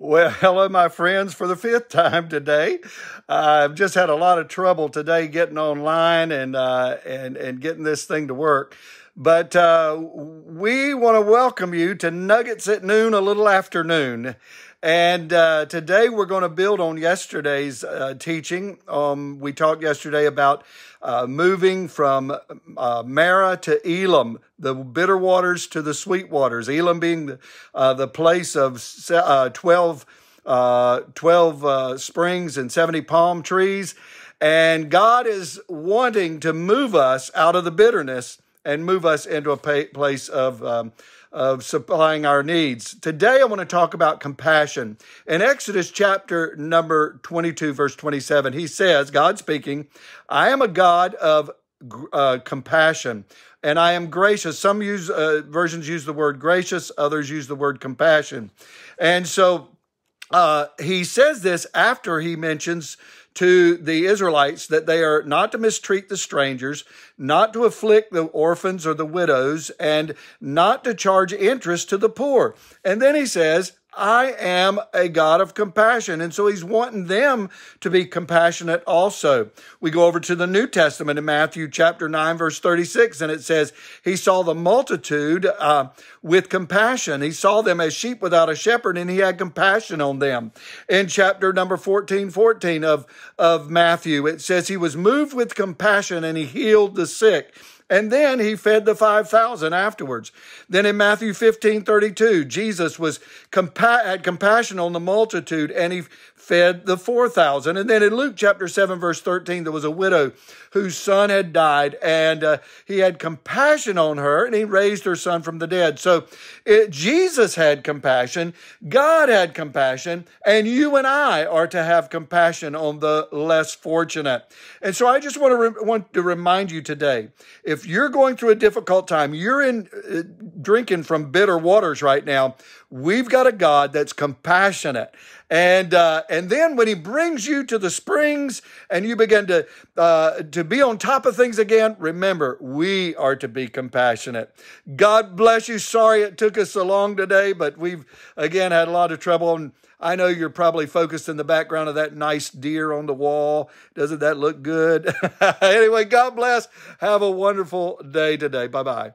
Well, hello, my friends, for the fifth time today. I've just had a lot of trouble today getting online and getting this thing to work. But we want to welcome you to Nuggets at Noon, a little afternoon. And today we're going to build on yesterday's teaching. We talked yesterday about moving from Marah to Elim, the bitter waters to the sweet waters. Elim being the place of 12 springs and 70 palm trees. And God is wanting to move us out of the bitterness and move us into a place of supplying our needs. Today, I want to talk about compassion. In Exodus chapter number 22, verse 27, he says, God speaking, I am a God of compassion, and I am gracious. Some versions use the word gracious, others use the word compassion. And so he says this after he mentions to the Israelites that they are not to mistreat the strangers, not to afflict the orphans or the widows, and not to charge interest to the poor. And then he says, I am a God of compassion. And so he's wanting them to be compassionate also. We go over to the New Testament in Matthew chapter 9, verse 36, and it says, he saw the multitude with compassion. He saw them as sheep without a shepherd, and he had compassion on them. In chapter number 14 of Matthew, it says he was moved with compassion and he healed the sick. And then he fed the 5,000 afterwards. Then in Matthew 15:32, Jesus had compassion on the multitude and he fed the 4,000. And then in Luke chapter 7, verse 13, there was a widow whose son had died, and he had compassion on her, and he raised her son from the dead. So Jesus had compassion, God had compassion, and you and I are to have compassion on the less fortunate. And so I just want to remind you today, if you're going through a difficult time, you're drinking from bitter waters right now, we've got a God that's compassionate. And then when he brings you to the springs and you begin to be on top of things again, remember, we are to be compassionate. God bless you. Sorry it took us so long today, but we've, again, had a lot of trouble. And I know you're probably focused in the background of that nice deer on the wall. Doesn't that look good? Anyway, God bless. Have a wonderful day today. Bye-bye.